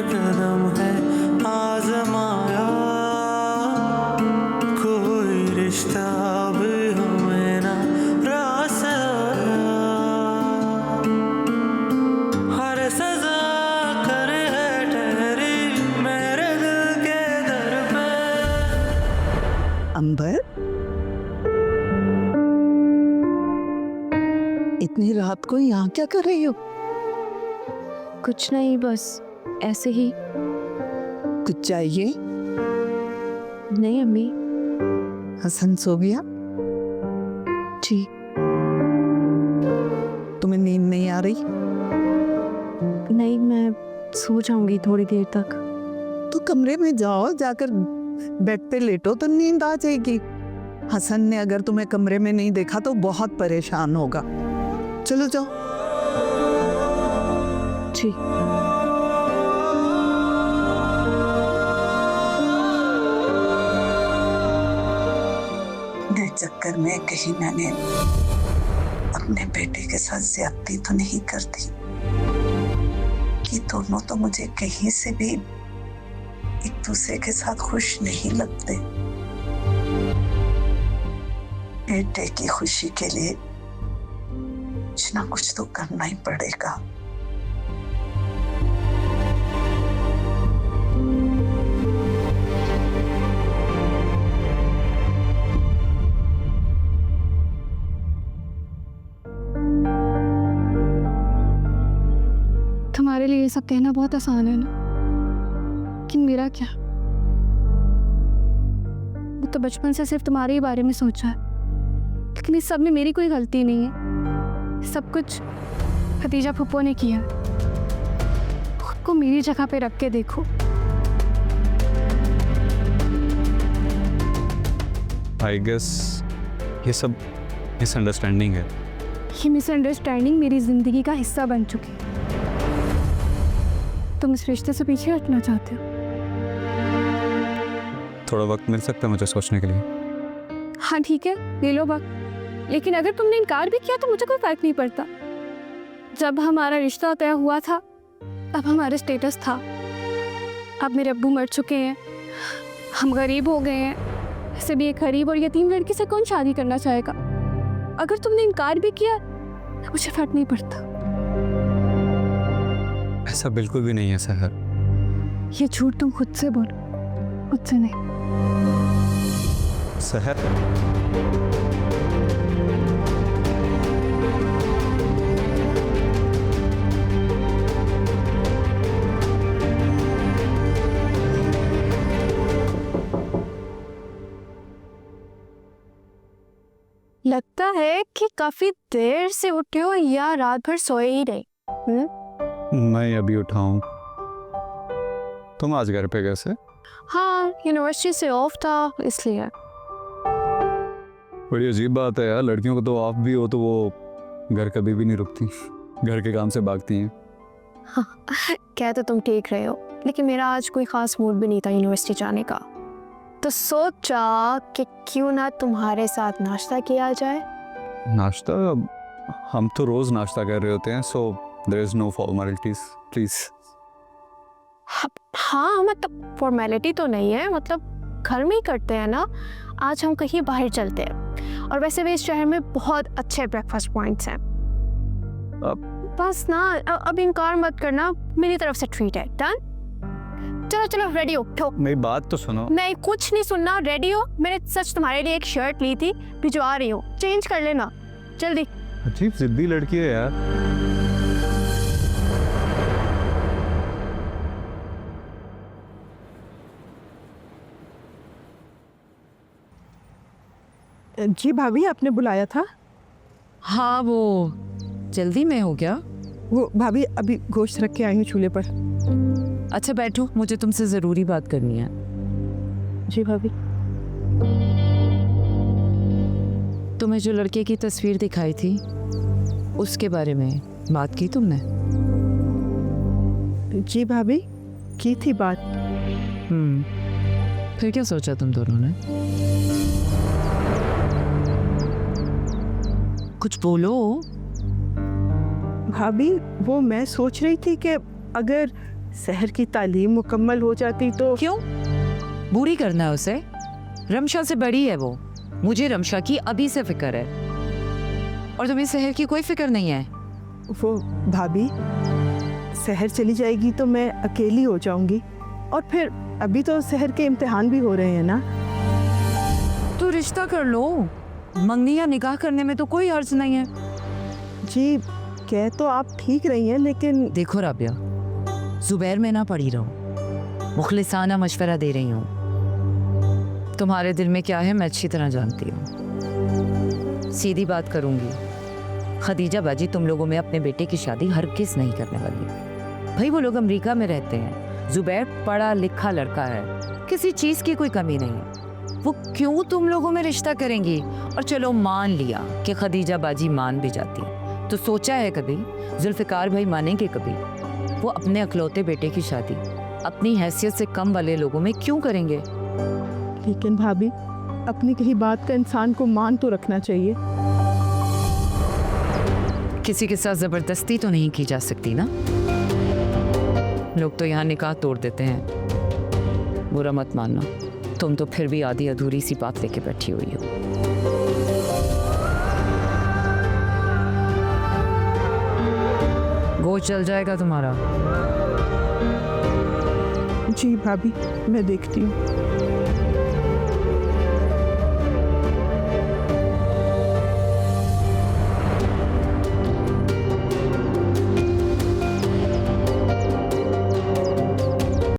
कदम है आजमाया, कोई रिश्ता भी हमें ना रास आया। हर सजा कर है ठहरी मेरे दिल के दर पे। अंबर, इतनी रात को यहाँ क्या कर रही हो? कुछ नहीं, बस ऐसे ही। कुछ चाहिए? नहीं अम्मी। हसन सो गया? जी। तुम्हें नींद नहीं आ रही? नहीं, मैं सो जाऊंगी थोड़ी देर तक। तो कमरे में जाओ, जाकर बेड पे लेटो तो नींद आ जाएगी। हसन ने अगर तुम्हें कमरे में नहीं देखा तो बहुत परेशान होगा। चलो जाओ। जी। मेरे चक्कर में कहीं मैंने अपने बेटे के साथ ज्यादती तो नहीं कर दी कि दोनों तो मुझे कहीं से भी एक दूसरे के साथ खुश नहीं लगते। बेटे की खुशी के लिए कुछ ना कुछ तो करना ही पड़ेगा। तुम्हारे लिए ये सब कहना बहुत आसान है ना, लेकिन मेरा क्या? मैं तो बचपन से सिर्फ तुम्हारे ही बारे में सोचा है, लेकिन इस सब में मेरी कोई गलती नहीं है। सब कुछ खतीजा फूफो ने किया। खुद को मेरी जगह पे रख के देखो। आई गेस ये सब मिसअंडरस्टैंडिंग है। ये मिसअंडरस्टैंडिंग मेरी जिंदगी का हिस्सा बन चुकी है। तुम इस रिश्ते से पीछे हटना चाहते हो? थोड़ा वक्त मिल सकता है मुझे सोचने के लिए? हाँ ठीक है, ले लो वक्त। लेकिन अगर तुमने इनकार भी किया तो मुझे कोई फर्क नहीं पड़ता। जब हमारा रिश्ता तय हुआ था तब हमारा स्टेटस था। अब मेरे अब्बू मर चुके हैं, हम गरीब हो गए हैं। ऐसे भी एक गरीब और यतीम लड़की से कौन शादी करना चाहेगा? अगर तुमने इनकार भी किया तो मुझे फर्क नहीं पड़ता। ऐसा बिल्कुल भी नहीं है सहर। ये झूठ तुम खुद से बोलो, मुझसे नहीं। सहर, लगता है कि काफी देर से उठे हो या रात भर सोए ही नहीं। मैं अभी उठा हूँ। तुम आज घर पे कैसे? हाँ, यूनिवर्सिटी से ऑफ था इसलिए। बड़ी अजीब बात है यार, लड़कियों को तो ऑफ भी हो तो वो घर कभी भी नहीं रुकती, घर के काम से भागती हैं। हाँ, कह तो तुम ठीक रहे हो, लेकिन मेरा आज कोई खास मूड भी नहीं था यूनिवर्सिटी जाने का। तो सोचा कि क्यों ना तुम्हारे साथ नाश्ता किया जाए। नाश्ता? हम तो रोज नाश्ता कर रहे होते हैं, so there is no formalities please. हाँ मतलब फॉर्मेलिटी तो नहीं है, मतलब घर में ही करते हैं ना। आज हम कहीं बाहर चलते हैं, और वैसे भी इस शहर में बहुत अच्छे ब्रेकफास्ट पॉइंट्स हैं। बस ना अब इनकार मत करना, मेरी तरफ से ट्रीट है। डन? चलो चलो रेडी हो, उठो। मेरी बात तो सुनो। नहीं, कुछ नहीं सुनना, रेडी हो। मैंने सच तुम्हारे लिए एक शर्ट ली थी, भिजवा रही हूँ, चेंज कर लेना जल्दी। अजीब जिद्दी लड़की है यार। जी भाभी, आपने बुलाया था? हाँ, वो जल्दी में हो क्या? वो भाभी अभी गोश्त रख के आई हूँ चूल्हे पर। अच्छा बैठो, मुझे तुमसे ज़रूरी बात करनी है। जी भाभी। तुम्हें जो लड़के की तस्वीर दिखाई थी उसके बारे में बात की तुमने? जी भाभी, की थी बात। फिर क्या सोचा तुम दोनों ने? कुछ बोलो। भाभी, वो मैं सोच रही थी कि अगर शहर की तालीम मुकम्मल हो जाती तो क्यों बुरी करना है उसे? रमशा से बड़ी है वो। मुझे रमशा की अभी से फिक्र है और तुम्हें शहर की कोई फिक्र नहीं है। वो भाभी शहर चली जाएगी तो मैं अकेली हो जाऊंगी, और फिर अभी तो शहर के इम्तिहान भी हो रहे हैं ना। तो रिश्ता कर लो, मंगनी या निकाह करने में तो कोई अर्ज नहीं है। जी कह तो आप ठीक रही हैं, लेकिन देखो राबिया, जुबैर में ना पड़ी रहो, मुखलिसाना मशवरा दे रही हूँ। तुम्हारे दिल में क्या है मैं अच्छी तरह जानती हूँ। सीधी बात करूंगी, खदीजा बाजी तुम लोगों में अपने बेटे की शादी हरगिज़ नहीं करने वाली। भाई वो लोग अमेरिका में रहते हैं, जुबैर पढ़ा लिखा लड़का है, किसी चीज़ की कोई कमी नहीं है। वो क्यों तुम लोगों में रिश्ता करेंगी? और चलो मान लिया कि खदीजा बाजी मान भी जाती है, तो सोचा है कभी जुल्फ़िकार भाई मानेंगे कभी? वो अपने अकलौते बेटे की शादी अपनी हैसियत से कम वाले लोगों में क्यों करेंगे? लेकिन भाभी अपनी कही बात का इंसान को मान तो रखना चाहिए। किसी के साथ जबरदस्ती तो नहीं की जा सकती ना। लोग तो यहाँ निकाह तोड़ देते हैं। बुरा मत मानना, तुम तो फिर भी आधी अधूरी सी बात लेके बैठी हुई हो। गोश्त जल जाएगा तुम्हारा। जी भाभी मैं देखती हूँ।